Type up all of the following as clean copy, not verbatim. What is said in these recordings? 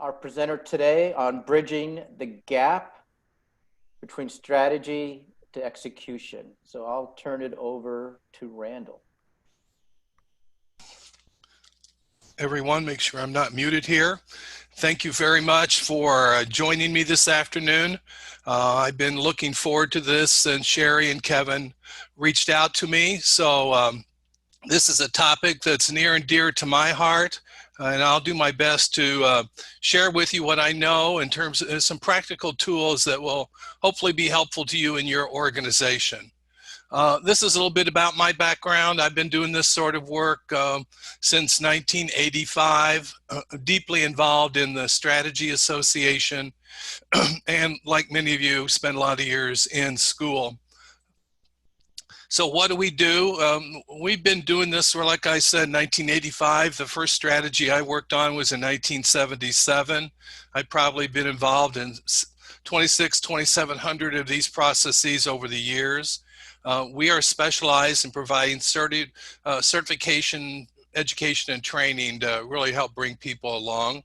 our presenter today on bridging the gap between strategy to execution. So I'll turn it over to Randall. Everyone, make sure I'm not muted here. Thank you very much for joining me this afternoon. I've been looking forward to this, and Sherry and Kevin reached out to me. So this is a topic that's near and dear to my heart, and I'll do my best to share with you what I know in terms of some practical tools that will hopefully be helpful to you in your organization. This is a little bit about my background. I've been doing this sort of work since 1985, deeply involved in the Strategy Association, and like many of you, spent a lot of years in school. So what do? We've been doing this for, like I said, 1985. The first strategy I worked on was in 1977. I've probably been involved in 2,700 of these processes over the years. We are specialized in providing certification, education, and training to really help bring people along.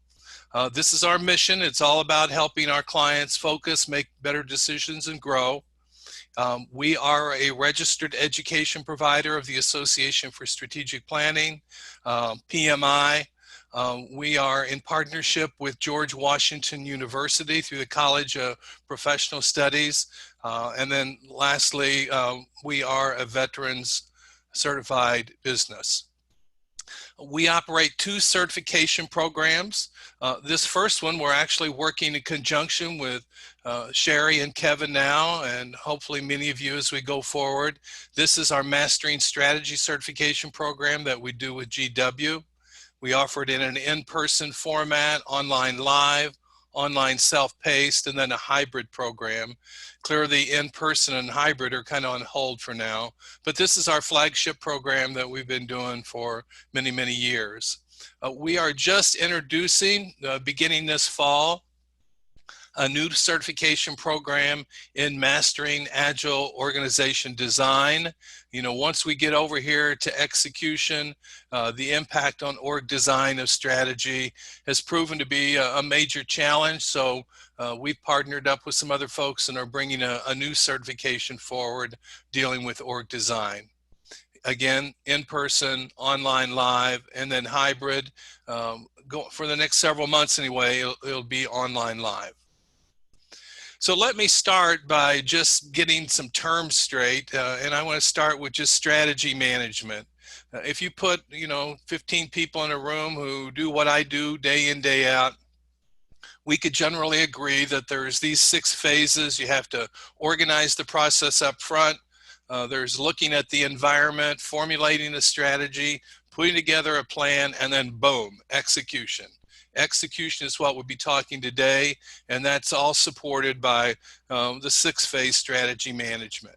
This is our mission. It's all about helping our clients focus, make better decisions, and grow. We are a registered education provider of the Association for Strategic Planning, PMI. We are in partnership with George Washington University through the College of Professional Studies. And then lastly, we are a veterans certified business. We operate 2 certification programs. This first one, we're actually working in conjunction with Sherry and Kevin now, and hopefully many of you as we go forward. This is our Mastering Strategy certification program that we do with GW. We offer it in an in-person format, online live, online self-paced, and then a hybrid program. Clearly, in-person and hybrid are kind of on hold for now, but this is our flagship program that we've been doing for many, many years. We are just introducing, beginning this fall, a new certification program in Mastering Agile Organization Design. You know, once we get over here to execution, the impact on org design of strategy has proven to be a major challenge. So we've partnered up with some other folks and are bringing a new certification forward dealing with org design. Again, in person, online live, and then hybrid. For the next several months anyway, it'll be online live. So let me start by just getting some terms straight, and I want to start with just strategy management. If you put, 15 people in a room who do what I do day in, day out, we could generally agree that there's these 6 phases. You have to organize the process up front. There's looking at the environment, formulating a strategy, putting together a plan, and then boom, execution. Execution is what we'll be talking today, and that's all supported by the 6-phase strategy management.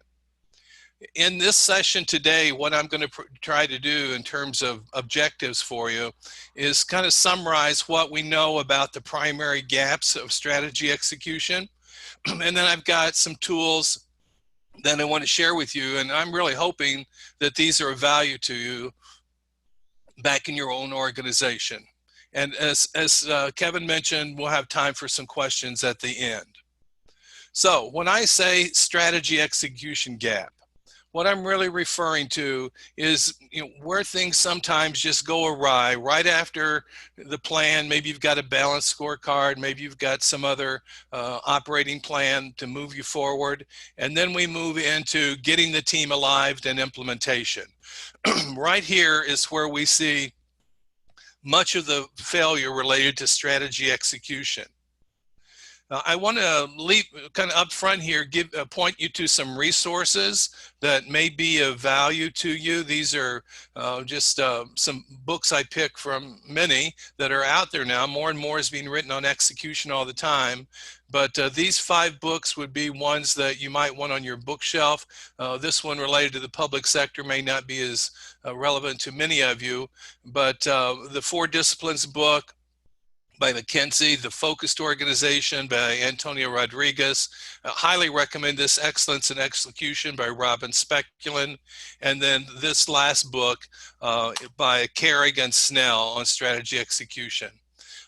In this session today, what I'm going to try to do in terms of objectives for you is kind of summarize what we know about the primary gaps of strategy execution. And then I've got some tools that I want to share with you, and I'm really hoping that these are of value to you back in your own organization. And as Kevin mentioned, we'll have time for some questions at the end. So when I say strategy execution gap, what I'm really referring to is where things sometimes just go awry right after the plan. Maybe you've got a balanced scorecard, maybe you've got some other operating plan to move you forward, and then we move into getting the team alive and implementation. Right here is where we see much of the failure related to strategy execution. I want to leave kind of up front here, point you to some resources that may be of value to you. These are just some books I picked from many that are out there now. More and more is being written on execution all the time. But these 5 books would be ones that you might want on your bookshelf. This one related to the public sector may not be as relevant to many of you, but the 4 Disciplines book by McKinsey, The Focused Organization by Antonio Rodriguez. Highly recommend this, Excellence in Execution by Robin Speculin. And then this last book by Carrig and Snell on strategy execution.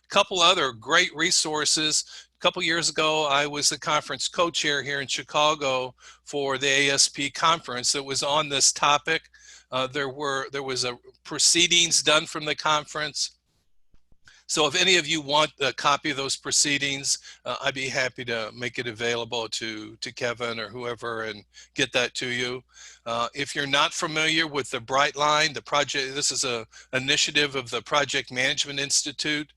A couple other great resources. A couple years ago, I was the conference co-chair here in Chicago for the ASP conference that was on this topic. There was a proceedings done from the conference. So if any of you want a copy of those proceedings, I'd be happy to make it available to Kevin or whoever and get that to you. If you're not familiar with the Brightline, the project, this is an initiative of the Project Management Institute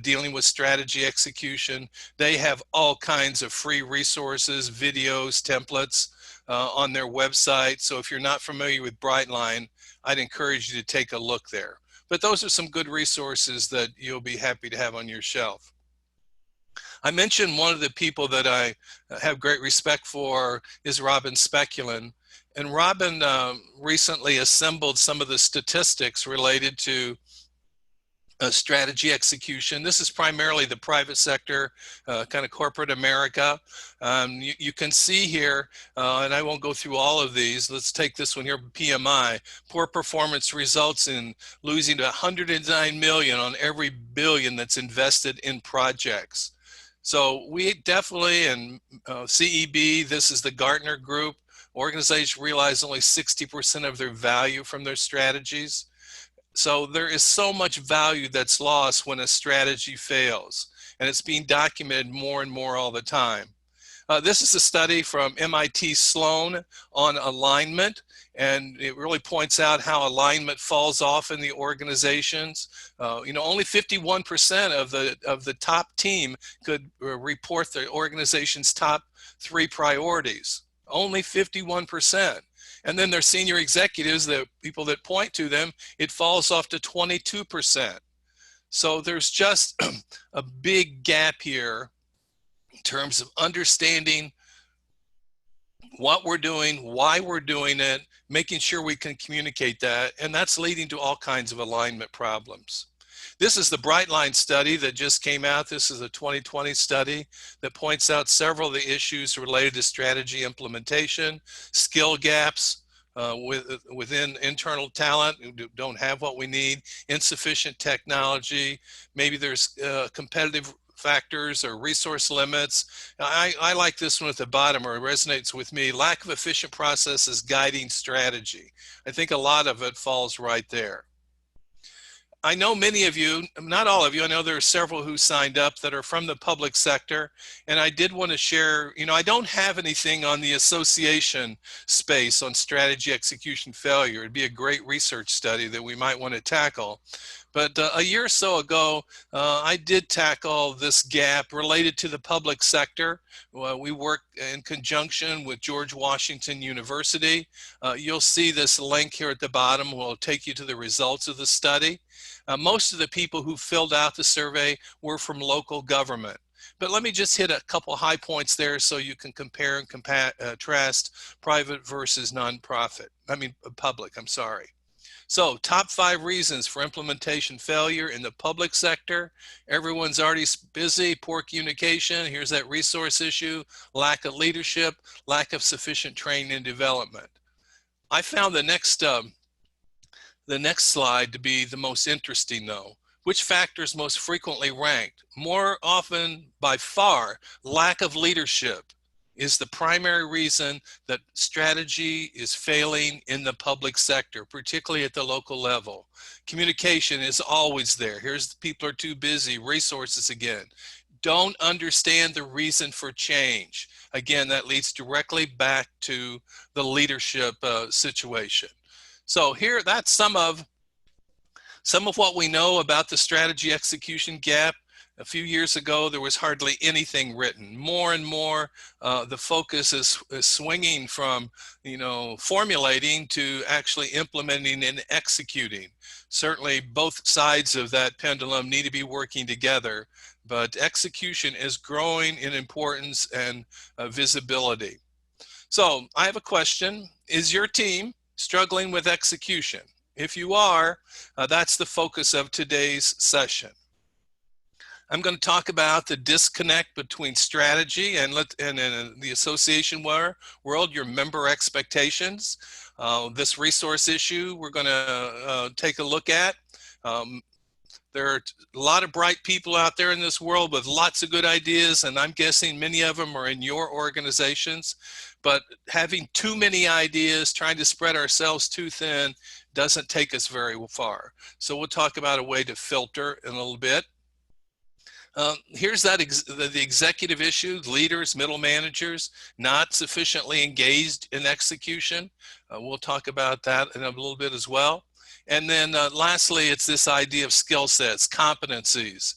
dealing with strategy execution. They have all kinds of free resources, videos, templates on their website. So if you're not familiar with Brightline, I'd encourage you to take a look there. But those are some good resources that you'll be happy to have on your shelf. I mentioned one of the people that I have great respect for is Robin Speculin. And Robin recently assembled some of the statistics related to strategy execution. This is primarily the private sector, kind of corporate America. You can see here, and I won't go through all of these. Let's take this one here, PMI. Poor performance results in losing 109 million on every billion that's invested in projects. So we definitely, and CEB, this is the Gartner Group, organizations realize only 60% of their value from their strategies. So there is so much value that's lost when a strategy fails, and it's being documented more and more all the time. This is a study from MIT Sloan on alignment, and it really points out how alignment falls off in the organizations. You know, only 51% of the top team could report the organization's top 3 priorities. Only 51%. And then their senior executives, the people that point to them, it falls off to 22%. So there's just a big gap here in terms of understanding what we're doing, why we're doing it, making sure we can communicate that, and that's leading to all kinds of alignment problems. This is the Brightline study that just came out. This is a 2020 study that points out several of the issues related to strategy implementation, skill gaps within internal talent who don't have what we need, insufficient technology, maybe there's competitive factors or resource limits. I like this one at the bottom, or it resonates with me. Lack of efficient processes guiding strategy. I think a lot of it falls right there. I know many of you, not all of you, I know there are several who signed up that are from the public sector, and I did want to share, you know, I don't have anything on the association space on strategy execution failure. It'd be a great research study that we might want to tackle. But a year or so ago, I did tackle this gap related to the public sector. We work in conjunction with George Washington University. You'll see this link here at the bottom will take you to the results of the study. Most of the people who filled out the survey were from local government. But let me just hit a couple high points there so you can compare and contrast private versus nonprofit. Public, I'm sorry. So top 5 reasons for implementation failure in the public sector. Everyone's already busy, poor communication, here's that resource issue, lack of leadership, lack of sufficient training and development. I found the next slide to be the most interesting though. Which factors most frequently ranked? More often by far, lack of leadership is the primary reason that strategy is failing in the public sector, particularly at the local level. Communication is always there. Here's the people are too busy, resources again. Don't understand the reason for change. Again, that leads directly back to the leadership situation. So here, that's some of what we know about the strategy execution gap. A few years ago, there was hardly anything written. More and more, the focus is swinging from, formulating to actually implementing and executing. Certainly, both sides of that pendulum need to be working together, but execution is growing in importance and visibility. So, I have a question. Is your team struggling with execution? If you are, that's the focus of today's session. I'm going to talk about the disconnect between strategy and in the association world, your member expectations. This resource issue we're going to take a look at. There are a lot of bright people out there in this world with lots of good ideas, and I'm guessing many of them are in your organizations. But having too many ideas, trying to spread ourselves too thin, doesn't take us very far. So we'll talk about a way to filter in a little bit. Here's the executive issue: leaders, middle managers, not sufficiently engaged in execution. We'll talk about that in a little bit as well. And then lastly, it's this idea of skill sets, competencies.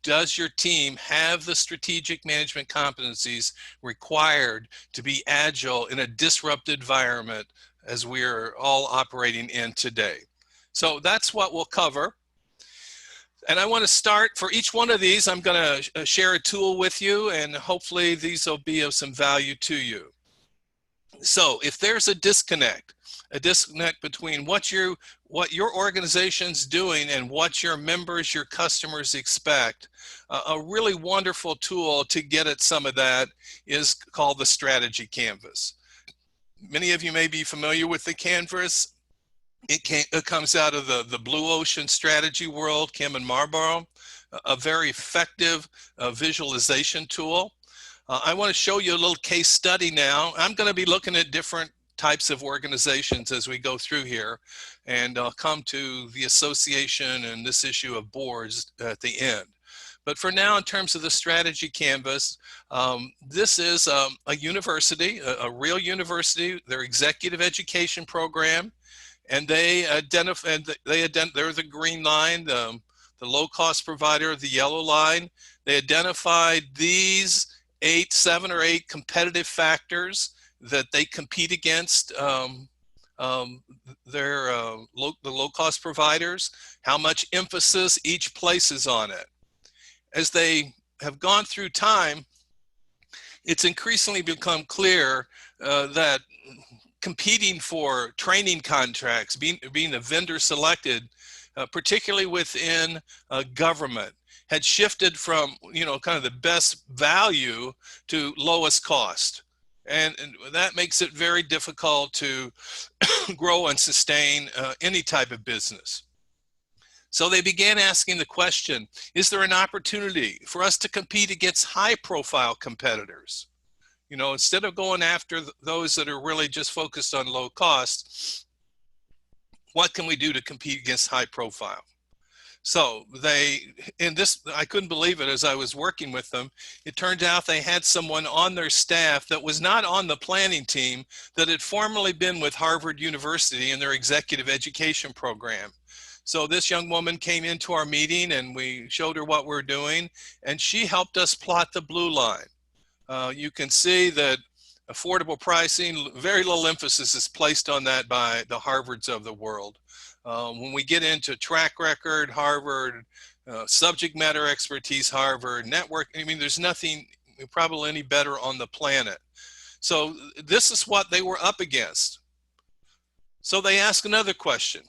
Does your team have the strategic management competencies required to be agile in a disrupted environment as we're all operating in today? So that's what we'll cover. And I want to start, for each one of these, I'm going to share a tool with you, and hopefully these will be of some value to you. So if there's a disconnect between what your organization's doing and what your members, your customers expect, a really wonderful tool to get at some of that is called the strategy canvas. Many of you may be familiar with the canvas. It comes out of the blue ocean strategy world, Kim and Marlborough, a very effective visualization tool. I want to show you a little case study now. I'm going to be looking at different types of organizations as we go through here, and I'll come to the association and this issue of boards at the end. But for now, in terms of the strategy canvas, this is a university, a real university, their executive education program. And they're the green line, the low-cost provider, the yellow line. They identified these 7 or 8 competitive factors that they compete against the low-cost providers, how much emphasis each places on it. As they have gone through time, it's increasingly become clear that competing for training contracts, being a vendor selected, particularly within government, had shifted from, kind of the best value to lowest cost. And that makes it very difficult to grow and sustain any type of business. So they began asking the question, is there an opportunity for us to compete against high-profile competitors? Instead of going after those that are really just focused on low cost, what can we do to compete against high profile? So I couldn't believe it as I was working with them. It turned out they had someone on their staff that was not on the planning team, that had formerly been with Harvard University in their executive education program. So this young woman came into our meeting and we showed her what we're doing, and she helped us plot the blue line. You can see that affordable pricing, very little emphasis is placed on that by the Harvards of the world. When we get into track record, Harvard, subject matter expertise, Harvard, network, there's nothing probably any better on the planet. So this is what they were up against. So they ask another question.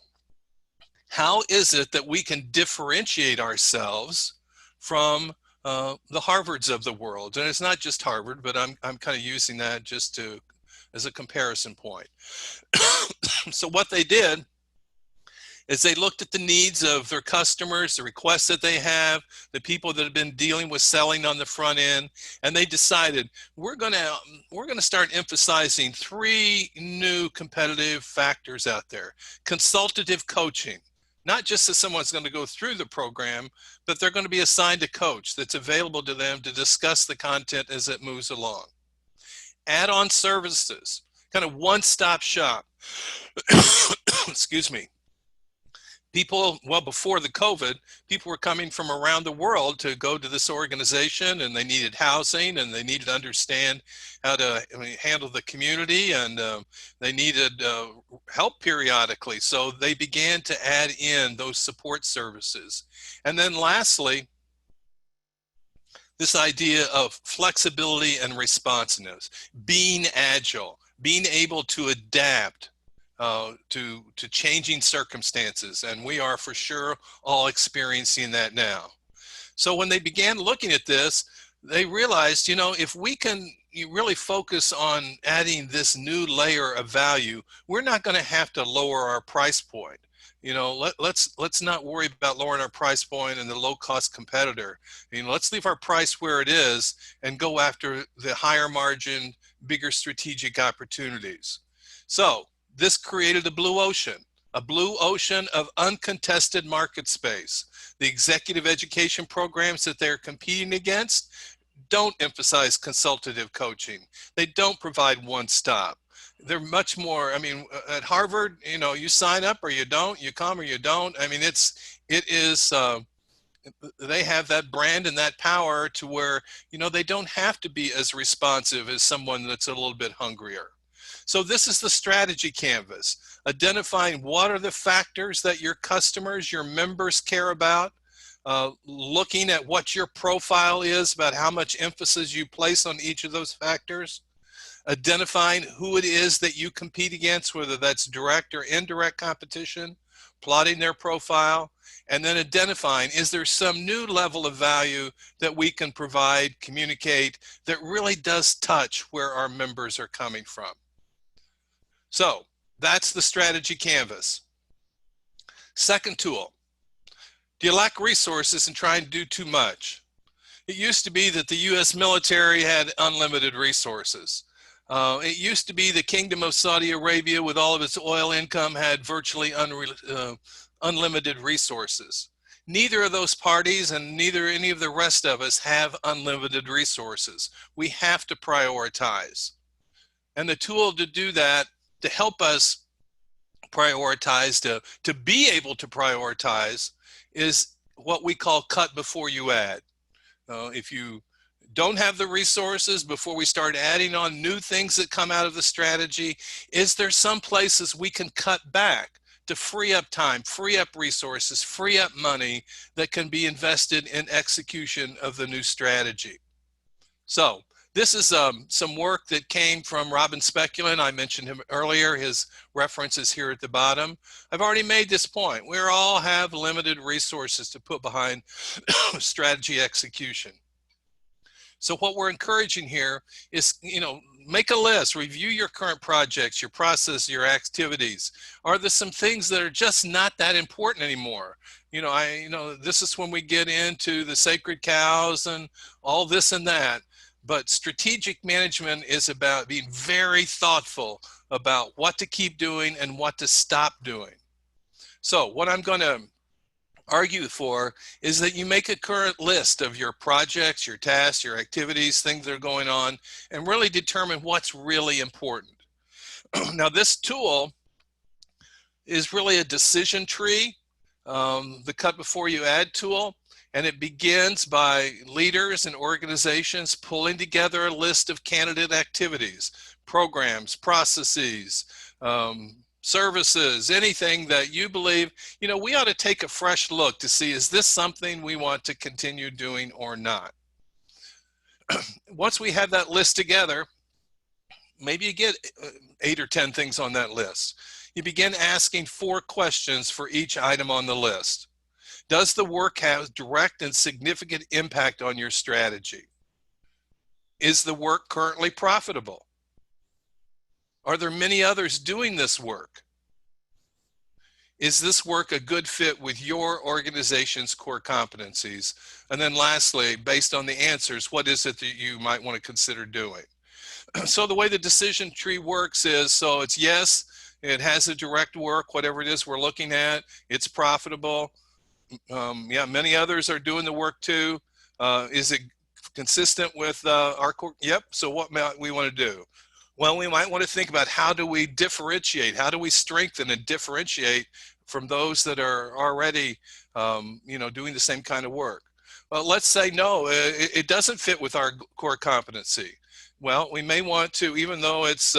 How is it that we can differentiate ourselves from the Harvards of the world? And it's not just Harvard, but I'm kind of using that just as a comparison point. So what they did is they looked at the needs of their customers, the requests that they have, the people that have been dealing with selling on the front end, and they decided we're gonna start emphasizing 3 new competitive factors out there. Consultative coaching. Not just that someone's going to go through the program, but they're going to be assigned a coach that's available to them to discuss the content as it moves along. Add-on services, kind of one-stop shop. Excuse me. People, well, before the COVID, people were coming from around the world to go to this organization, and they needed housing, and they needed to understand how to handle the community, and they needed help periodically. So they began to add in those support services. And then lastly, this idea of flexibility and responsiveness, being agile, being able to adapt to changing circumstances, and we are for sure all experiencing that now. So when they began looking at this, they realized, if we can really focus on adding this new layer of value, we're not going to have to lower our price point. You know, let's not worry about lowering our price point and the low cost competitor. You know, let's leave our price where it is and go after the higher margin, bigger strategic opportunities. So this created a blue ocean of uncontested market space. The executive education programs that they're competing against don't emphasize consultative coaching. They don't provide one stop. They're much more, I mean, at Harvard, you know, you sign up or you don't, you come or you don't. I mean, they have that brand and that power to where, you know, they don't have to be as responsive as someone that's a little bit hungrier. So this is the strategy canvas, identifying what are the factors that your customers, your members care about, looking at what your profile is about how much emphasis you place on each of those factors, identifying who it is that you compete against, whether that's direct or indirect competition, plotting their profile, and then identifying, is there some new level of value that we can provide, communicate, that really does touch where our members are coming from. So that's the strategy canvas. Second tool, do you lack resources and trying to do too much? It used to be that the US military had unlimited resources. It used to be the Kingdom of Saudi Arabia with all of its oil income had virtually unlimited resources. Neither of those parties and neither any of the rest of us have unlimited resources. We have to prioritize. And the tool to do that, to help us prioritize, to be able to prioritize, is what we call cut before you add. If you don't have the resources, before we start adding on new things that come out of the strategy, is there some places we can cut back to free up time, free up resources, free up money that can be invested in execution of the new strategy? So this is some work that came from Robin Speculin. I mentioned him earlier. His reference is here at the bottom. I've already made this point. We all have limited resources to put behind strategy execution. So what we're encouraging here is, you know, make a list, review your current projects, your process, your activities. Are there some things that are just not that important anymore? You know, this is when we get into the sacred cows and all this and that. But strategic management is about being very thoughtful about what to keep doing and what to stop doing. So what I'm going to argue for is that you make a current list of your projects, your tasks, your activities, things that are going on, and really determine what's really important. Now, this tool is really a decision tree, the cut before you add tool, and it begins by leaders and organizations pulling together a list of candidate activities, programs, processes, services, anything that you believe, you know, we ought to take a fresh look to see, is this something we want to continue doing or not? Once we have that list together, maybe you get 8 or 10 things on that list. You begin asking 4 questions for each item on the list. Does the work have direct and significant impact on your strategy? Is the work currently profitable? Are there many others doing this work? Is this work a good fit with your organization's core competencies? And then lastly, based on the answers, what is it that you might want to consider doing? So the way the decision tree works is, so it's yes, it has a direct work, whatever it is we're looking at, it's profitable. Yeah, many others are doing the work too. Is it consistent with our core? Yep, so what might we want to do? Well, we might want to think about, how do we differentiate? How do we strengthen and differentiate from those that are already, you know, doing the same kind of work? Well, let's say no, it doesn't fit with our core competency. Well, we may want to, even though it's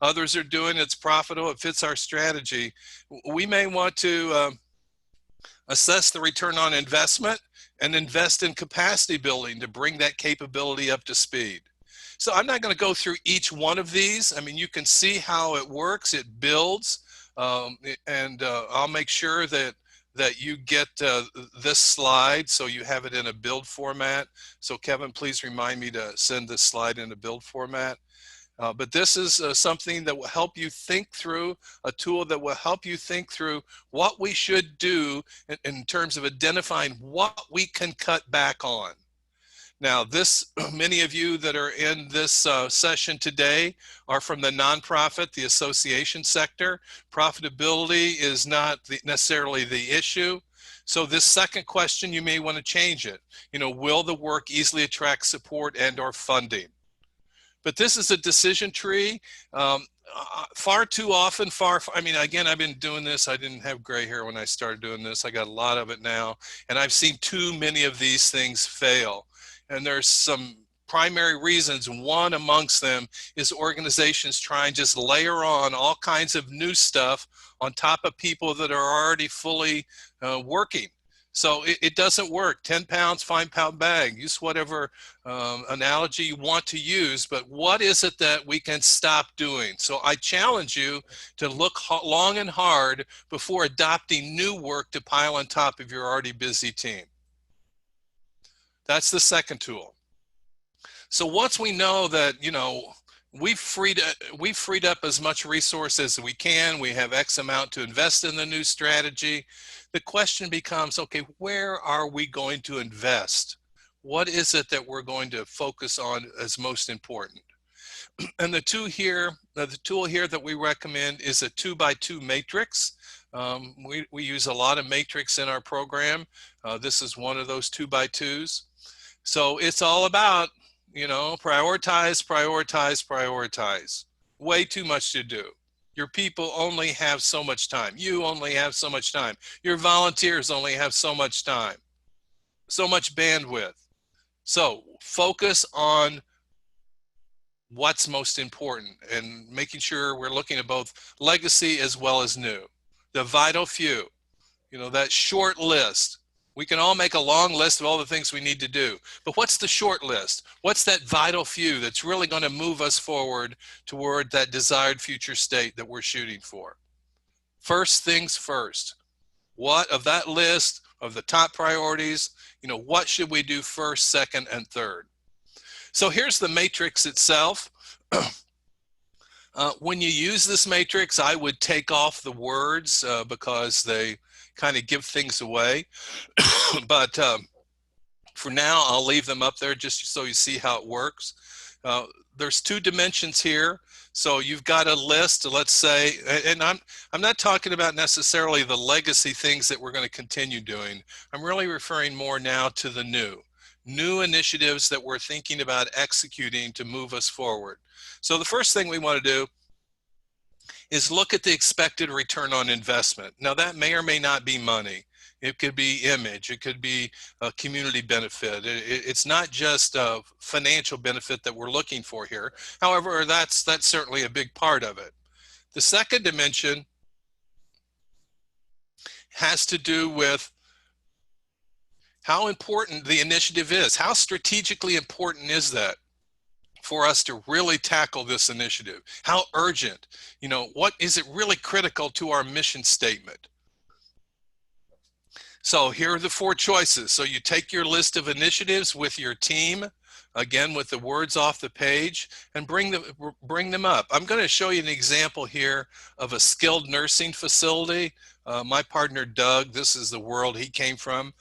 others are doing, it's profitable, it fits our strategy, we may want to assess the return on investment and invest in capacity building to bring that capability up to speed. So I'm not going to go through each one of these. I mean, you can see how it works. It builds, and I'll make sure that you get this slide so you have it in a build format. So Kevin, please remind me to send this slide in a build format. But this is something that will help you think through, a tool that will help you think through what we should do in terms of identifying what we can cut back on. Now, many of you that are in this session today are from the nonprofit, the association sector. Profitability is not necessarily the issue. So this second question, you may want to change it. Will the work easily attract support and/or funding? But this is a decision tree. Far too often, again, I've been doing this. I didn't have gray hair when I started doing this. I got a lot of it now. And I've seen too many of these things fail. And there's some primary reasons. One amongst them is organizations try and just layer on all kinds of new stuff on top of people that are already fully working. So it doesn't work. 10 pounds, 5-pound bag. Use whatever analogy you want to use, but what is it that we can stop doing? So I challenge you to look long and hard before adopting new work to pile on top of your already busy team. That's the second tool. So once we know that, we've freed up as much resource as we can, we have X amount to invest in the new strategy, the question becomes, okay, where are we going to invest? What is it that we're going to focus on as most important? And the tool here that we recommend is a 2x2 matrix. We use a lot of matrix in our program. This is one of those 2x2s. So it's all about, prioritize, prioritize, prioritize. Way too much to do. Your people only have so much time. You only have so much time. Your volunteers only have so much time, so much bandwidth. So focus on what's most important and making sure we're looking at both legacy as well as new. The vital few, that short list. We can all make a long list of all the things we need to do, but what's the short list? What's that vital few that's really going to move us forward toward that desired future state that we're shooting for? First things first. What of that list of the top priorities, what should we do first, second, and third? So here's the matrix itself. When you use this matrix, I would take off the words because they kind of give things away. But for now, I'll leave them up there just so you see how it works. There's 2 dimensions here. So you've got a list, let's say, and I'm not talking about necessarily the legacy things that we're going to continue doing. I'm really referring more now to the new initiatives that we're thinking about executing to move us forward. So the first thing we want to do is look at the expected return on investment. Now that may or may not be money. It could be image, it could be a community benefit. It's not just a financial benefit that we're looking for here. However, that's certainly a big part of it. The second dimension has to do with how important the initiative is. How strategically important is that for us to really tackle this initiative? How urgent? What is it really critical to our mission statement? So here are the 4 choices. So you take your list of initiatives with your team, again with the words off the page, and bring them up. I'm going to show you an example here of a skilled nursing facility. My partner Doug, this is the world he came from.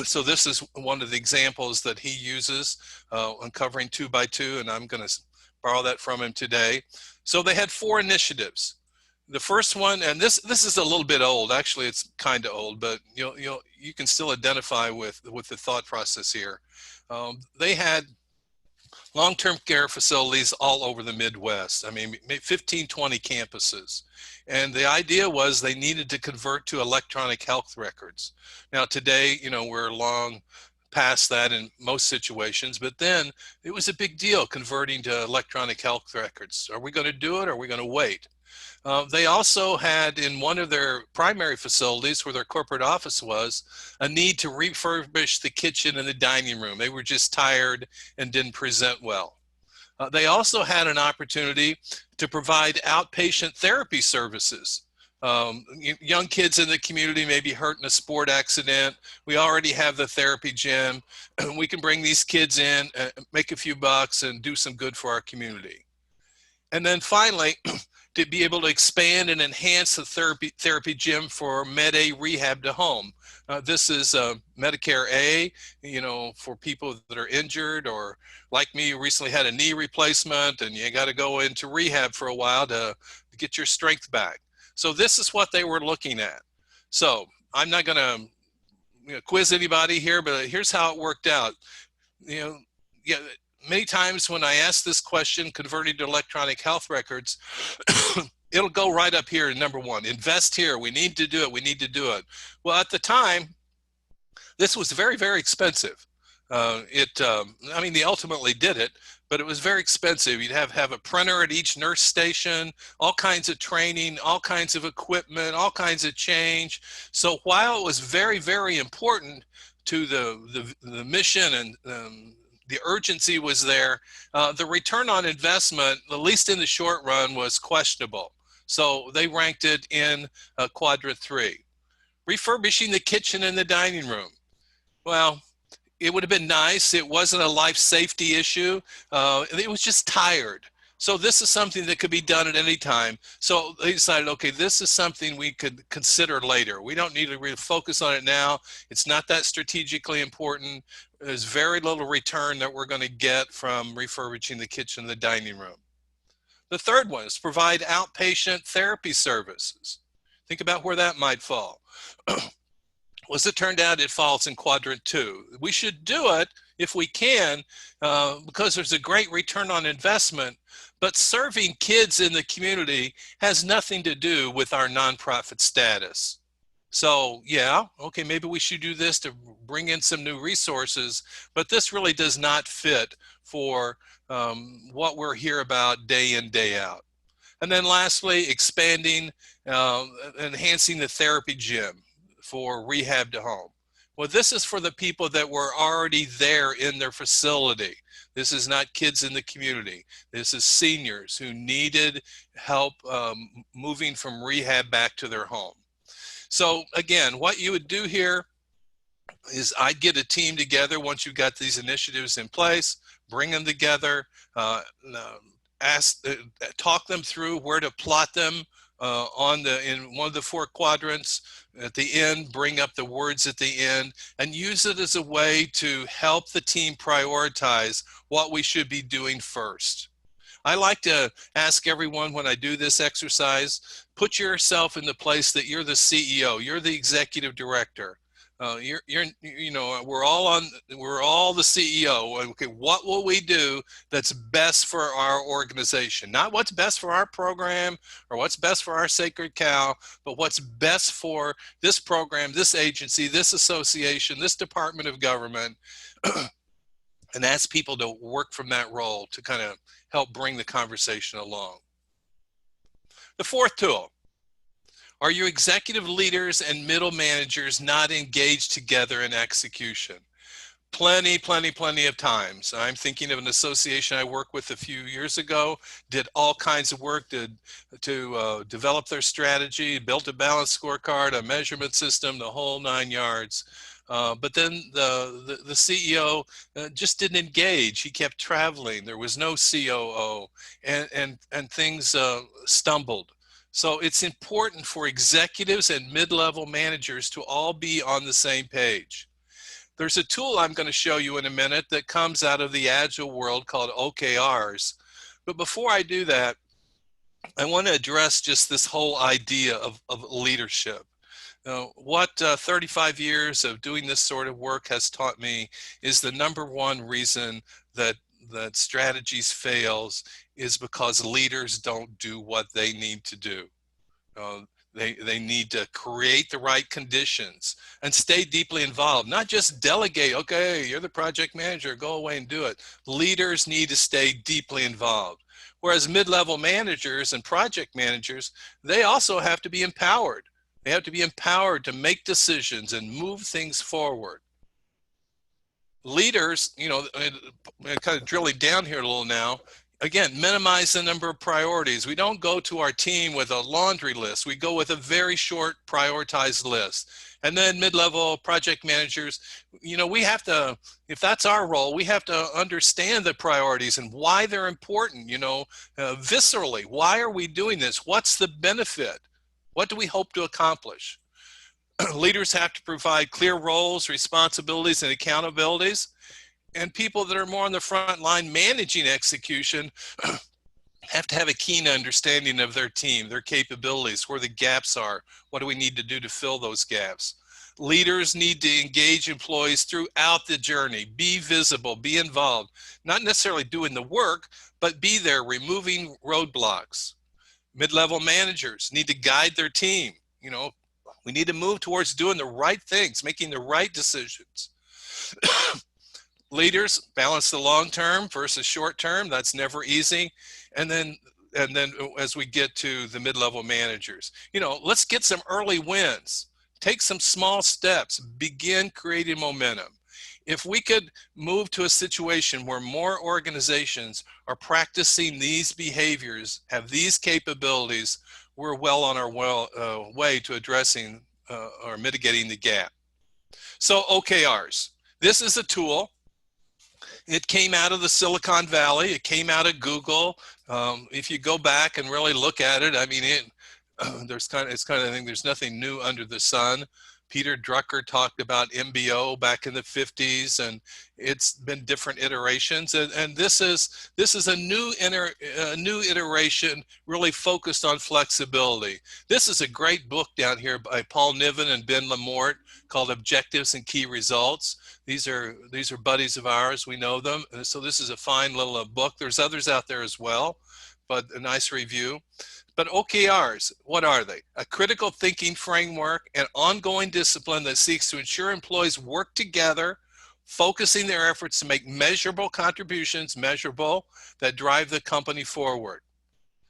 So this is one of the examples that he uses on covering 2x2, and I'm going to borrow that from him today. So they had 4 initiatives. The first one, and this is a little bit old. Actually, it's kind of old, but you can still identify with the thought process here. They had long-term care facilities all over the Midwest. 15, 20 campuses. And the idea was they needed to convert to electronic health records. Now today, we're long past that in most situations, but then it was a big deal converting to electronic health records. Are we going to do it, or are we going to wait? They also had in one of their primary facilities where their corporate office was a need to refurbish the kitchen and the dining room. They were just tired and didn't present well. They also had an opportunity to provide outpatient therapy services. Young kids in the community may be hurt in a sport accident. We already have the therapy gym. We can bring these kids in, make a few bucks, and do some good for our community. And then finally, to be able to expand and enhance the therapy gym for Med A rehab to home. This is Medicare A, for people that are injured, or like me, you recently had a knee replacement and you got to go into rehab for a while to get your strength back. So this is what they were looking at. So I'm not going to quiz anybody here, but here's how it worked out. Yeah, many times when I ask this question, converting to electronic health records, it'll go right up here in number one, invest here, we need to do it, we need to do it. Well, at the time, this was very, very expensive. I mean, they ultimately did it, but it was very expensive. You'd have a printer at each nurse station, all kinds of training, all kinds of equipment, all kinds of change. So while it was very, very important to the mission and the urgency was there, the return on investment, at least in the short run, was questionable. So they ranked it in quadrant 3. Refurbishing the kitchen and the dining room. Well, it would have been nice. It wasn't a life safety issue. It was just tired. So this is something that could be done at any time. So they decided, okay, this is something we could consider later. We don't need to really focus on it now. It's not that strategically important. There's very little return that we're going to get from refurbishing the kitchen and the dining room. The third one is provide outpatient therapy services. Think about where that might fall. Well, as it turned out, it falls in quadrant 2. We should do it if we can, because there's a great return on investment, but serving kids in the community has nothing to do with our nonprofit status. So yeah, okay, maybe we should do this to bring in some new resources, but this really does not fit for what we're here about day in, day out. And then lastly, expanding, enhancing the therapy gym for rehab to home. Well, this is for the people that were already there in their facility. This is not kids in the community. This is seniors who needed help moving from rehab back to their home. So again, what you would do here is I'd get a team together once you've got these initiatives in place, bring them together, talk them through where to plot them in one of the 4 quadrants. At the end, bring up the words at the end and use it as a way to help the team prioritize what we should be doing first. I like to ask everyone when I do this exercise, put yourself in the place that you're the CEO, you're the executive director. We're all the CEO. Okay, what will we do that's best for our organization? Not what's best for our program or what's best for our sacred cow, but what's best for this program, this agency, this association, this department of government, and ask people to work from that role to kind of help bring the conversation along. The 4th tool. Are your executive leaders and middle managers not engaged together in execution? Plenty of times. I'm thinking of an association I worked with a few years ago, did all kinds of work to develop their strategy, built a balanced scorecard, a measurement system, the whole 9 yards. But then the CEO just didn't engage. He kept traveling. There was no COO, and things stumbled. So it's important for executives and mid-level managers to all be on the same page. There's a tool I'm going to show you in a minute that comes out of the Agile world called OKRs. But before I do that, I want to address just this whole idea of leadership. What 35 years of doing this sort of work has taught me is the #1 reason that strategies fails is because leaders don't do what they need to do. They need to create the right conditions and stay deeply involved, not just delegate, okay, you're the project manager, go away and do it. Leaders need to stay deeply involved. Whereas mid-level managers and project managers, they also have to be empowered. They have to be empowered to make decisions and move things forward. Leaders, kind of drilling down here a little now, Again, minimize the number of priorities. We don't go to our team with a laundry list. We go with a very short prioritized list. And then mid-level project managers, we have to, if that's our role, we have to understand the priorities and why they're important, viscerally. Why are we doing this? What's the benefit? What do we hope to accomplish? Leaders have to provide clear roles, responsibilities, and accountabilities. And people that are more on the front line managing execution have to have a keen understanding of their team, their capabilities, where the gaps are, what do we need to do to fill those gaps. Leaders need to engage employees throughout the journey, be visible, be involved, not necessarily doing the work, but be there, removing roadblocks. Mid-level managers need to guide their team. We need to move towards doing the right things, making the right decisions. Leaders balance the long term versus short term. That's never easy. And then as we get to the mid-level managers, let's get some early wins. Take some small steps. Begin creating momentum. If we could move to a situation where more organizations are practicing these behaviors, have these capabilities, we're well on our way to addressing or mitigating the gap. So OKRs. This is a tool. It came out of the Silicon Valley. It came out of Google. If you go back and really look at it, I mean, it's kind of I think there's nothing new under the sun. Peter Drucker talked about MBO back in the 50s, and it's been different iterations. And this is a new iteration really focused on flexibility. This is a great book down here by Paul Niven and Ben Lamort called Objectives and Key Results. These are buddies of ours. We know them. So this is a fine little book. There's others out there as well, but a nice review. But OKRs, what are they? A critical thinking framework and ongoing discipline that seeks to ensure employees work together, focusing their efforts to make measurable contributions, that drive the company forward.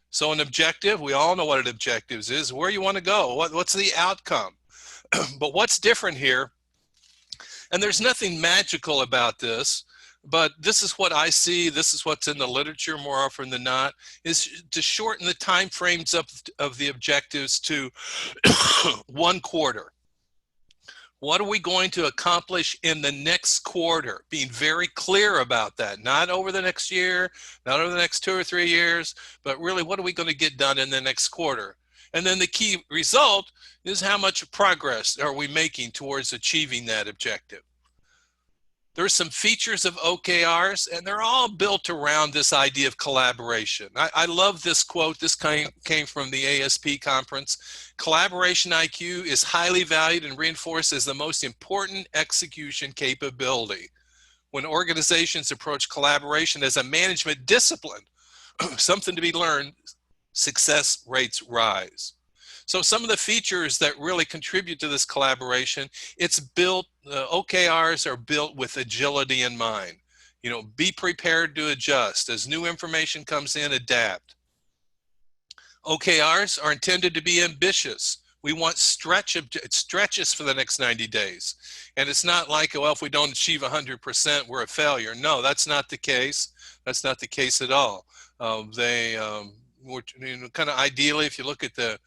So an objective, we all know what an objective is, where you want to go, what's the outcome. But what's different here, and there's nothing magical about this, but this is what I see, this is what's in the literature more often than not, is to shorten the time frames of the objectives to 1 quarter. What are we going to accomplish in the next quarter? Being very clear about that, not over the next year, not over the next 2 or 3 years, but really what are we going to get done in the next quarter? And then the key result is how much progress are we making towards achieving that objective. There's some features of OKRs, and they're all built around this idea of collaboration. I love this quote. This came from the ASP conference. Collaboration IQ is highly valued and reinforced as the most important execution capability. When organizations approach collaboration as a management discipline, something to be learned, success rates rise. So some of the features that really contribute to this collaboration, it's built, OKRs are built with agility in mind. Be prepared to adjust. As new information comes in, adapt. OKRs are intended to be ambitious. We want stretches for the next 90 days. And it's not like, well, if we don't achieve 100%, we're a failure. No, that's not the case. That's not the case at all. Kind of ideally, if you look at the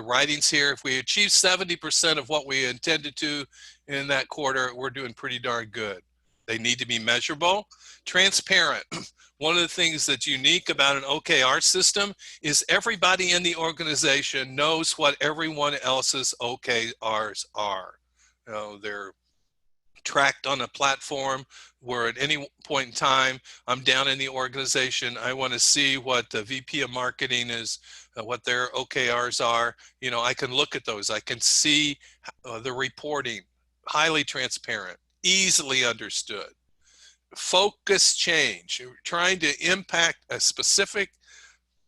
writings here, if we achieve 70% of what we intended to in that quarter, we're doing pretty darn good. They need to be measurable, transparent. One of the things that's unique about an OKR system is everybody in the organization knows what everyone else's OKRs are. They're tracked on a platform where at any point in time, I'm down in the organization, I want to see what the VP of marketing is, what their OKRs are. I can look at those. I can see the reporting, highly transparent, easily understood. Focus change, trying to impact a specific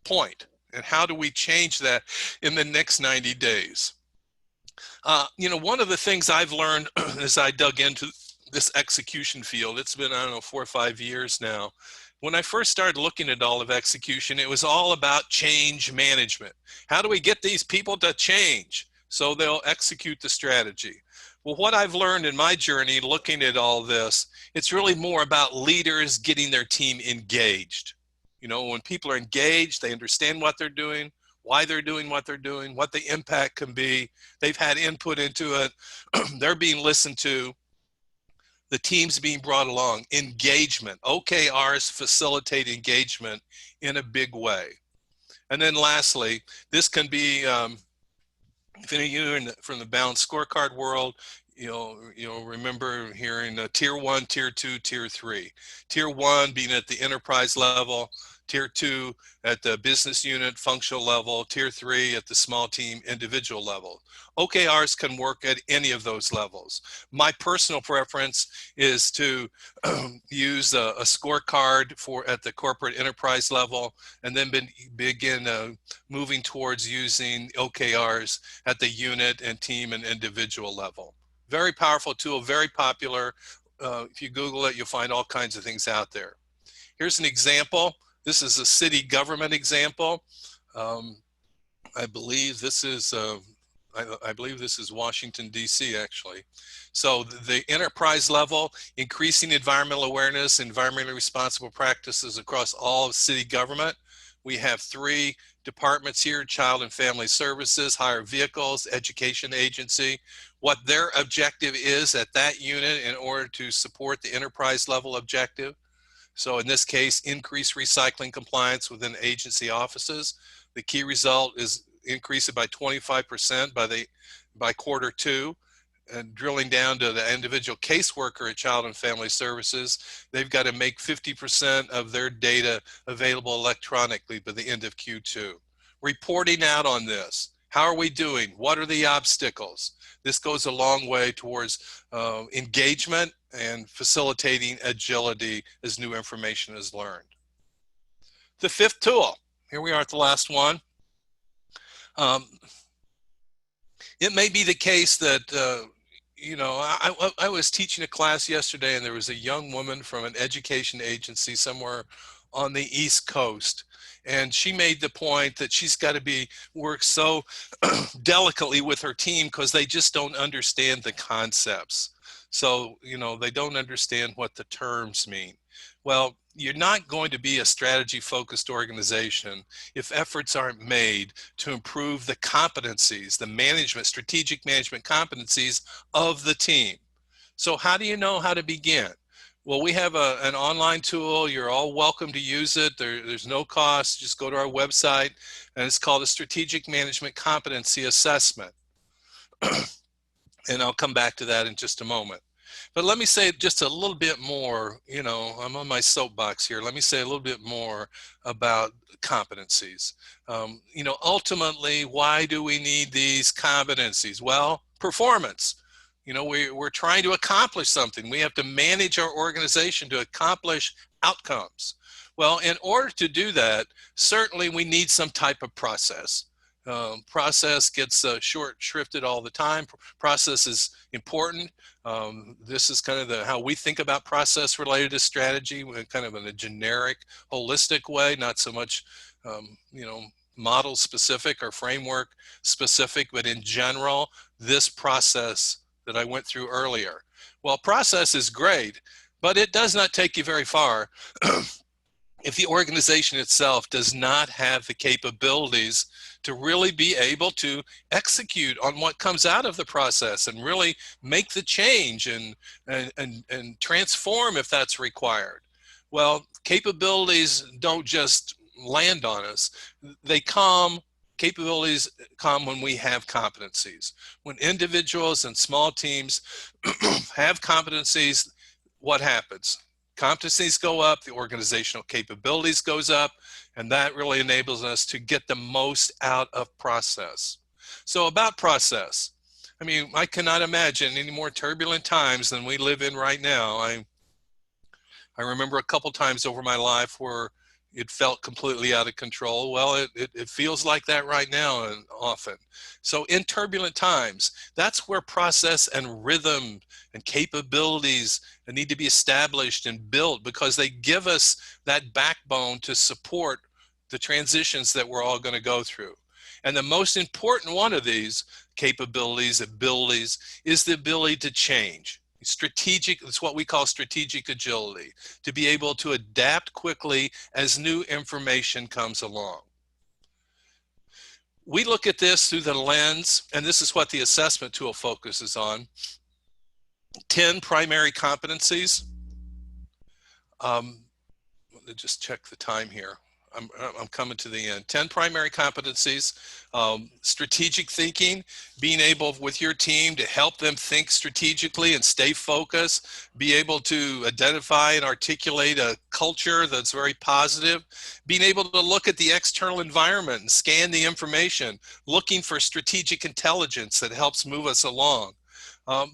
point, and how do we change that in the next 90 days? One of the things I've learned as I dug into this execution field, it's been, 4 or 5 years now. When I first started looking at all of execution, it was all about change management. How do we get these people to change so they'll execute the strategy? Well, what I've learned in my journey looking at all this, it's really more about leaders getting their team engaged. You know, when people are engaged, they understand what they're doing, why they're doing what they're doing, what the impact can be. They've had input into it. They're being listened to. The team's being brought along. Engagement. OKRs facilitate engagement in a big way. And then lastly, this can be, if any of you from the balanced scorecard world, you'll remember hearing tier 1, tier 2, tier 3. Tier 1 being at the enterprise level, tier 2 at the business unit functional level, tier 3 at the small team individual level. OKRs can work at any of those levels. My personal preference is to use a scorecard at the corporate enterprise level, and then begin moving towards using OKRs at the unit and team and individual level. Very powerful tool, very popular. If you Google it, you'll find all kinds of things out there. Here's an example. This is a city government example. I believe this is Washington, D.C. actually. So the enterprise level, increasing environmental awareness, environmentally responsible practices across all of city government. We have 3 departments here: Child and Family Services, Hire Vehicles, Education Agency. What their objective is at that unit in order to support the enterprise level objective. So in this case, increase recycling compliance within agency offices. The key result is increase it by 25% by quarter 2. And drilling down to the individual caseworker at Child and Family Services, they've got to make 50% of their data available electronically by the end of Q2. Reporting out on this. How are we doing? What are the obstacles? This goes a long way towards engagement and facilitating agility as new information is learned. The 5th tool, here we are at the last one. It may be the case that, I was teaching a class yesterday, and there was a young woman from an education agency somewhere on the East Coast. And she made the point that she's got to work so delicately with her team because they just don't understand the concepts. So, they don't understand what the terms mean. Well, you're not going to be a strategy-focused organization if efforts aren't made to improve the competencies, the strategic management competencies of the team. So how do you know how to begin? Well, we have an online tool. You're all welcome to use it. There's no cost. Just go to our website, and it's called a Strategic Management Competency Assessment. And I'll come back to that in just a moment. But let me say just a little bit more, I'm on my soapbox here. Let me say a little bit more about competencies. Ultimately, why do we need these competencies? Well, performance. We're trying to accomplish something. We have to manage our organization to accomplish outcomes. Well, in order to do that, certainly we need some type of process. Process gets short shrifted all the time. Process is important. This is kind of how we think about process related to strategy, kind of in a generic, holistic way, not so much, model specific or framework specific, but in general, this process that I went through earlier. Well, process is great, but it does not take you very far if the organization itself does not have the capabilities to really be able to execute on what comes out of the process and really make the change and transform if that's required. Well, capabilities don't just land on us. Capabilities come when we have competencies. When individuals and small teams have competencies, what happens? Competencies go up, the organizational capabilities goes up, and that really enables us to get the most out of process. So about process, I cannot imagine any more turbulent times than we live in right now. I remember a couple times over my life where it felt completely out of control. Well, it feels like that right now and often. So in turbulent times, that's where process and rhythm and capabilities need to be established and built, because they give us that backbone to support the transitions that we're all going to go through. And the most important one of these capabilities, abilities, is the ability to change. Strategic, it's what we call strategic agility, to be able to adapt quickly as new information comes along. We look at this through the lens, and this is what the assessment tool focuses on, 10 primary competencies. Let me just check the time here. I'm coming to the end. 10 primary competencies. Strategic thinking, being able with your team to help them think strategically and stay focused, be able to identify and articulate a culture that's very positive, being able to look at the external environment and scan the information, looking for strategic intelligence that helps move us along.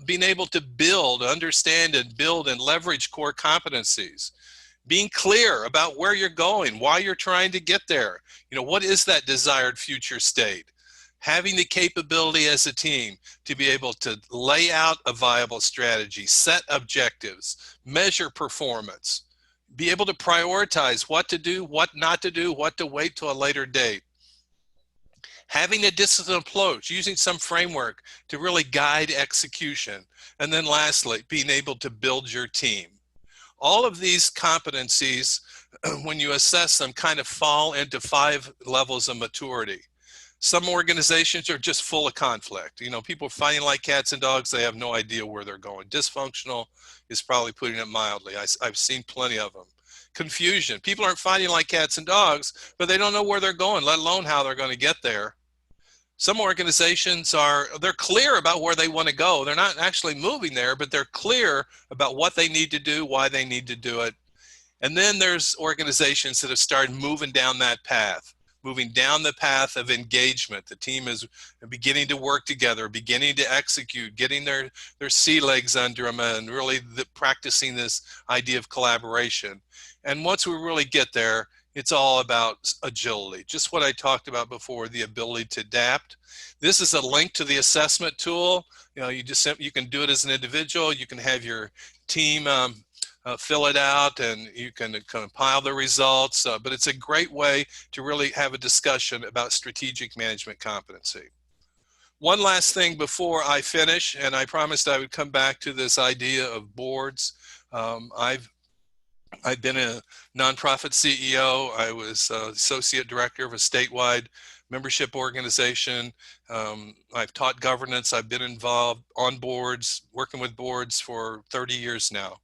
Being able to build, understand, and build and leverage core competencies. Being clear about where you're going, why you're trying to get there. You know, what is that desired future state? Having the capability as a team to be able to lay out a viable strategy, set objectives, measure performance, be able to prioritize what to do, what not to do, what to wait till a later date. Having a disciplined approach, using some framework to really guide execution. And then lastly, being able to build your team. All of these competencies, when you assess them, kind of fall into 5 levels of maturity. Some organizations are just full of conflict. You know, people are fighting like cats and dogs. They have no idea where they're going. Dysfunctional is probably putting it mildly. I've seen plenty of them. Confusion. People aren't fighting like cats and dogs, but they don't know where they're going, let alone how they're going to get there. Some organizations they're clear about where they want to go. They're not actually moving there, but they're clear about what they need to do, why they need to do it. And then there's organizations that have started moving down that path, moving down the path of engagement. The team is beginning to work together, beginning to execute, getting their sea legs under them, and really practicing this idea of collaboration. And once we really get there, it's all about agility, just what I talked about before, the ability to adapt. This is a link to the assessment tool. You know, you can do it as an individual. You can have your team fill it out, and you can compile the results. But it's a great way to really have a discussion about strategic management competency. One last thing before I finish, and I promised I would come back to this idea of boards. I've been a nonprofit CEO. I was associate director of a statewide membership organization. I've taught governance. I've been involved on boards, working with boards for 30 years now.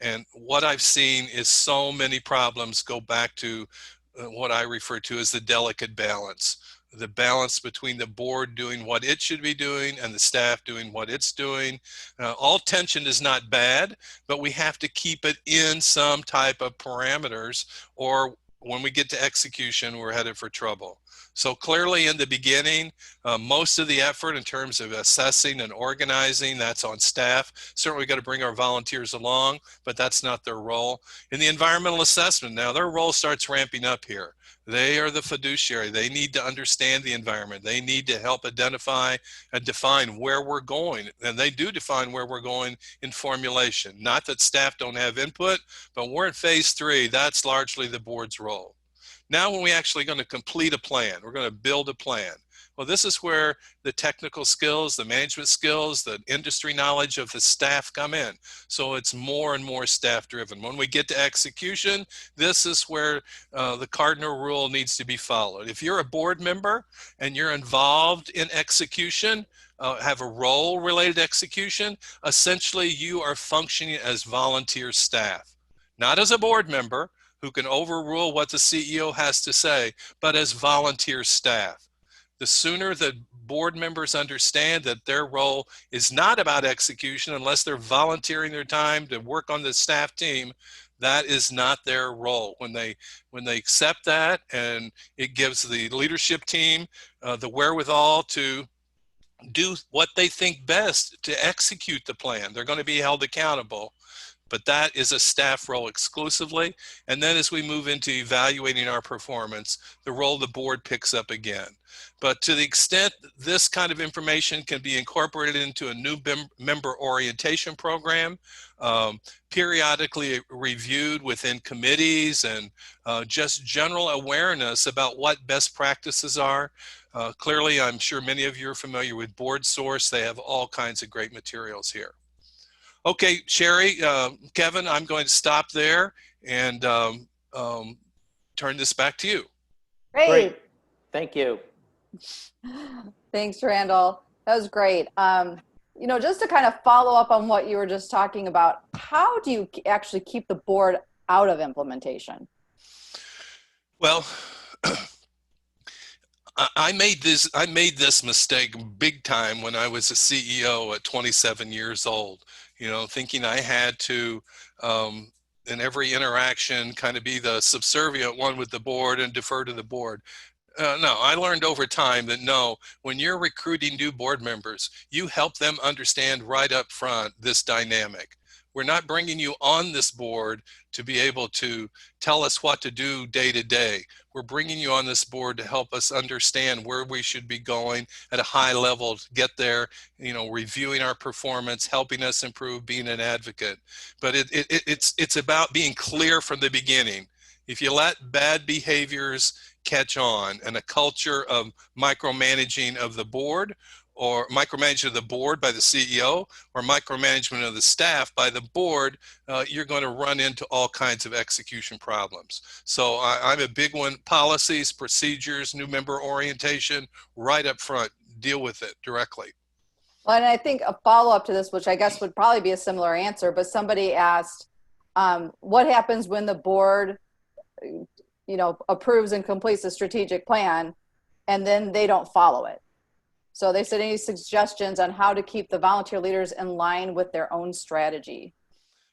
And what I've seen is so many problems go back to what I refer to as the delicate balance. The balance between the board doing what it should be doing and the staff doing what it's doing. All tension is not bad, but we have to keep it in some type of parameters, or when we get to execution, we're headed for trouble. So clearly in the beginning, most of the effort in terms of assessing and organizing, that's on staff. Certainly we've got to bring our volunteers along, but that's not their role. In the environmental assessment, now their role starts ramping up here. They are the fiduciary. They need to understand the environment. They need to help identify and define where we're going. And they do define where we're going in formulation. Not that staff don't have input, but we're in phase 3. That's largely the board's role. Now when we're actually going to complete a plan, we're going to build a plan. Well, this is where the technical skills, the management skills, the industry knowledge of the staff come in. So it's more and more staff driven. When we get to execution, this is where the cardinal rule needs to be followed. If you're a board member and you're involved in execution, have a role related to execution, essentially you are functioning as volunteer staff, not as a board member who can overrule what the CEO has to say, but as volunteer staff. The sooner the board members understand that their role is not about execution unless they're volunteering their time to work on the staff team, that is not their role. When they accept that, and it gives the leadership team the wherewithal to do what they think best to execute the plan, they're going to be held accountable. But that is a staff role exclusively. And then as we move into evaluating our performance, the role the board picks up again. But to the extent this kind of information can be incorporated into a new member orientation program, periodically reviewed within committees, and just general awareness about what best practices are. Clearly, I'm sure many of you are familiar with BoardSource. They have all kinds of great materials here. Okay, Sherry, Kevin, I'm going to stop there and turn this back to you. Great. Great. Thank you. Thanks, Randall. That was great. Just to kind of follow up on what you were just talking about, how do you actually keep the board out of implementation? Well, I made this mistake big time when I was a CEO at 27 years old, thinking I had to, in every interaction, kind of be the subservient one with the board and defer to the board. No, I learned over time that no, when you're recruiting new board members, you help them understand right up front this dynamic. We're not bringing you on this board to be able to tell us what to do day to day. We're bringing you on this board to help us understand where we should be going at a high level to get there, reviewing our performance, helping us improve, being an advocate. But it's about being clear from the beginning. If you let bad behaviors catch on and a culture of micromanaging of the board, or micromanagement of the board by the CEO, or micromanagement of the staff by the board, you're going to run into all kinds of execution problems. So I'm a big one: policies, procedures, new member orientation, right up front. Deal with it directly. Well, and I think a follow-up to this, which I guess would probably be a similar answer, but somebody asked, what happens when the board approves and completes a strategic plan and then they don't follow it? So they said, any suggestions on how to keep the volunteer leaders in line with their own strategy?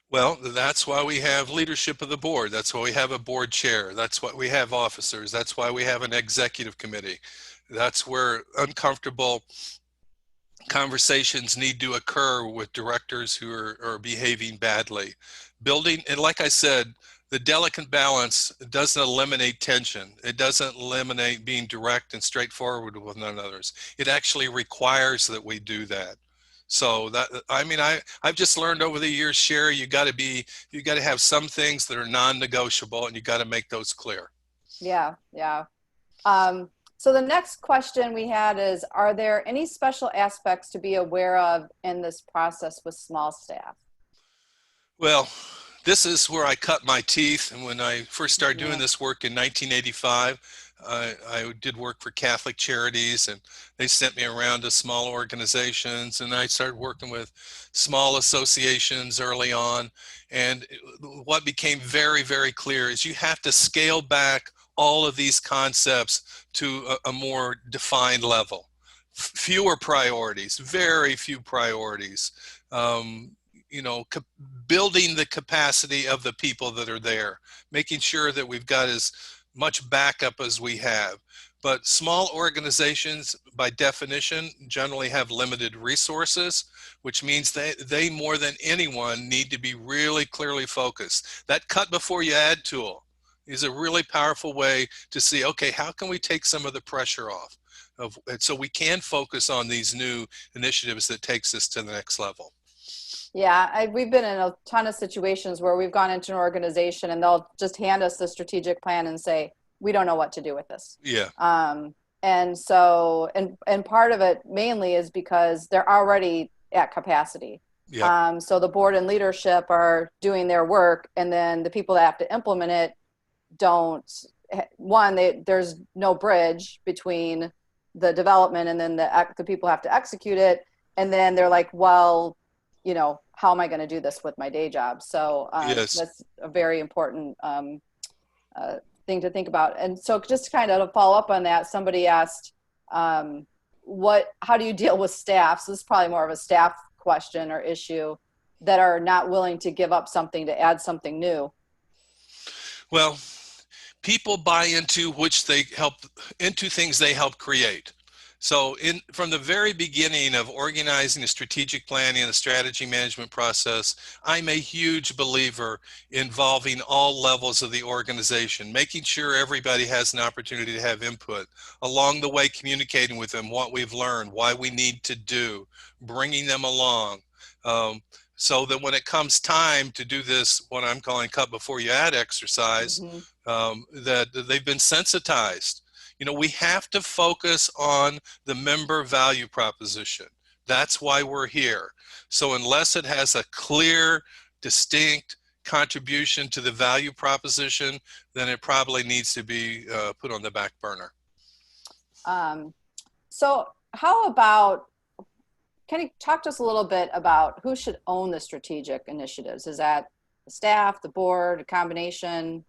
Well, that's why we have leadership of the board. That's why we have a board chair. That's why we have officers. That's why we have an executive committee. That's where uncomfortable conversations need to occur with directors who are behaving badly. Building, and like I said, the delicate balance doesn't eliminate tension. It doesn't eliminate being direct and straightforward with one another. It actually requires that we do that. So I've just learned over the years, Sherry, you got to have some things that are non-negotiable, and you got to make those clear. Yeah. So the next question we had is, are there any special aspects to be aware of in this process with small staff? Well, this is where I cut my teeth. And when I first started doing this work in 1985, I did work for Catholic Charities, and they sent me around to small organizations, and I started working with small associations early on. And what became very, very clear is you have to scale back all of these concepts to a more defined level. Fewer priorities, very few priorities. Building the capacity of the people that are there, making sure that we've got as much backup as we have. But small organizations, by definition, generally have limited resources, which means they more than anyone need to be really clearly focused. That cut before you add tool is a really powerful way to see, okay, how can we take some of the pressure off so we can focus on these new initiatives that takes us to the next level. Yeah, we've been in a ton of situations where we've gone into an organization and they'll just hand us the strategic plan and say, we don't know what to do with this. Yeah. And so, and part of it mainly is because they're already at capacity. Yep. So the board and leadership are doing their work, and then the people that have to implement it there's no bridge between the development and then the people have to execute it. And then they're like, well, how am I going to do this with my day job? So yes. That's a very important thing to think about. And so just to kind of follow up on that, somebody asked, how do you deal with staff? So this is probably more of a staff question or issue, that are not willing to give up something to add something new. Well, people buy into things they help create. So from the very beginning of organizing the strategic planning and the strategy management process, I'm a huge believer involving all levels of the organization, making sure everybody has an opportunity to have input, along the way communicating with them what we've learned, why we need to do, bringing them along. So that when it comes time to do this, what I'm calling cut before you add exercise, that they've been sensitized. We have to focus on the member value proposition. That's why we're here. So unless it has a clear, distinct contribution to the value proposition, then it probably needs to be put on the back burner. So how about, can you talk to us a little bit about who should own the strategic initiatives? Is that the staff, the board, a combination?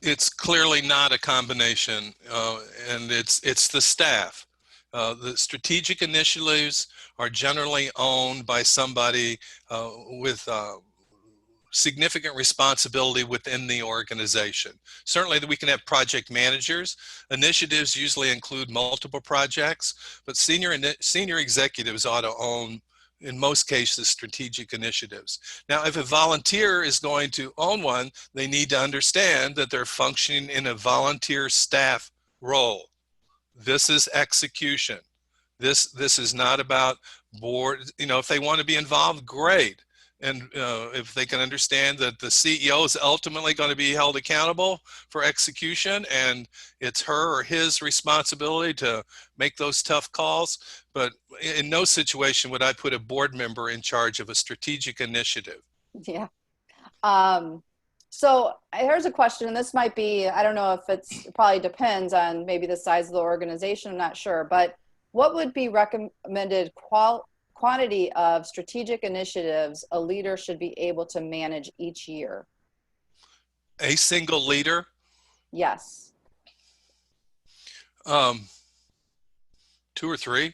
It's clearly not a combination, and it's the staff. The strategic initiatives are generally owned by somebody with significant responsibility within the organization. Certainly we can have project managers. Initiatives usually include multiple projects, but senior executives ought to own, in most cases, strategic initiatives. Now, if a volunteer is going to own one, they need to understand that they're functioning in a volunteer staff role. This is execution. This is not about board. If they want to be involved, great. And if they can understand that the CEO is ultimately going to be held accountable for execution, and it's her or his responsibility to make those tough calls. But in no situation would I put a board member in charge of a strategic initiative. Yeah. So here's a question, and this might be, I don't know if it probably depends on maybe the size of the organization, I'm not sure, but what would be recommended quantity of strategic initiatives a leader should be able to manage each year? A single leader? Yes. 2 or 3.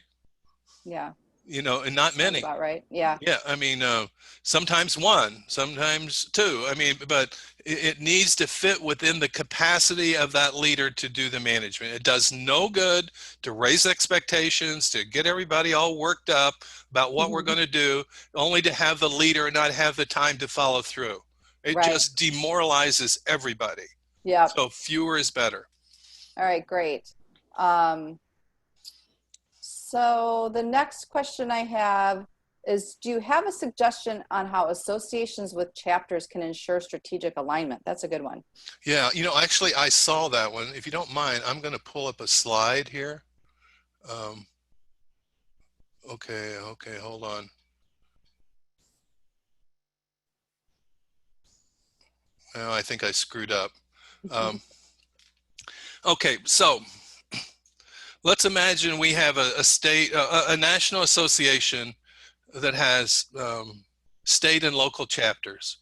Yeah. And not many. That's about right. Yeah. Yeah. I mean, sometimes 1, sometimes 2. I mean, but it needs to fit within the capacity of that leader to do the management. It does no good to raise expectations, to get everybody all worked up about what we're going to do, only to have the leader not have the time to follow through. It just demoralizes everybody. Yeah. So fewer is better. All right, great. So the next question I have is, do you have a suggestion on how associations with chapters can ensure strategic alignment? That's a good one. Yeah, actually I saw that one. If you don't mind, I'm going to pull up a slide here. Okay, hold on. Oh, I think I screwed up. Okay, so let's imagine we have a national association that has state and local chapters.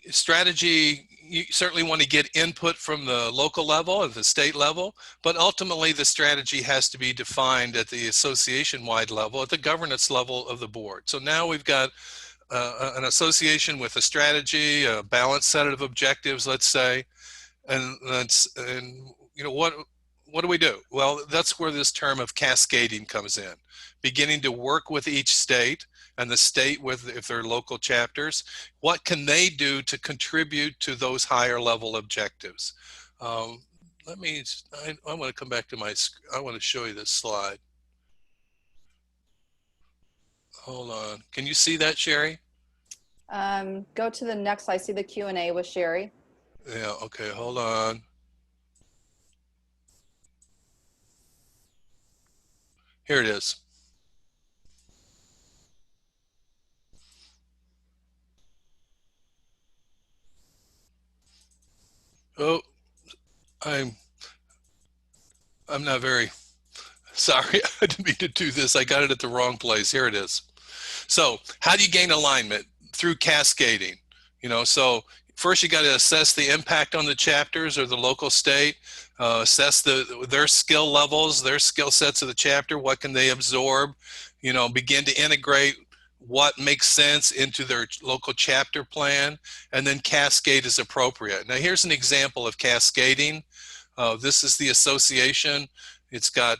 Strategy, you certainly want to get input from the local level and the state level, but ultimately the strategy has to be defined at the association-wide level, at the governance level of the board. So now we've got an association with a strategy, a balanced set of objectives, let's say, and what do we do? Well, that's where this term of cascading comes in. Beginning to work with each state, and the state if they're local chapters, what can they do to contribute to those higher level objectives? I want to come back to I want to show you this slide. Hold on. Can you see that, Sherry? Go to the next. I see the Q&A with Sherry. Yeah, okay, hold on. Here it is. Oh, I'm not very sorry. I didn't mean to do this. I got it at the wrong place. Here it is. So how do you gain alignment? Through cascading. So first you got to assess the impact on the chapters or the local state, assess their skill levels, their skill sets of the chapter, what can they absorb, begin to integrate what makes sense into their local chapter plan, and then cascade as appropriate. Now here's an example of cascading. This is the association. It's got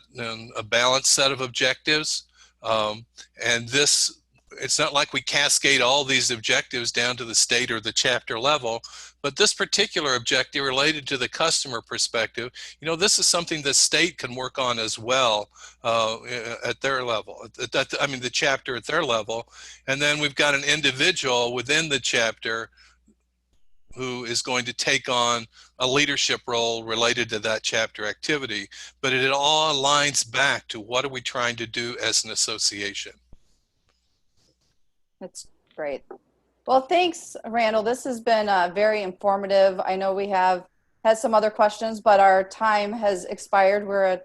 a balanced set of objectives, and it's not like we cascade all these objectives down to the state or the chapter level, but this particular objective related to the customer perspective, this is something the state can work on as well at their level, the chapter at their level. And then we've got an individual within the chapter who is going to take on a leadership role related to that chapter activity, but it all aligns back to what are we trying to do as an association. That's great. Well, thanks, Randall. This has been very informative. I know we have had some other questions, but our time has expired. We're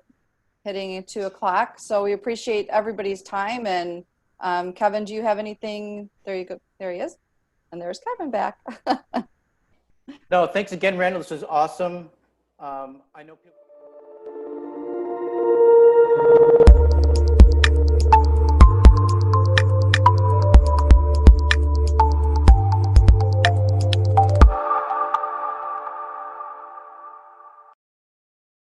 hitting 2 o'clock. So we appreciate everybody's time. And Kevin, do you have anything? There you go. There he is. And there's Kevin back. No, thanks again, Randall. This was awesome. I know people.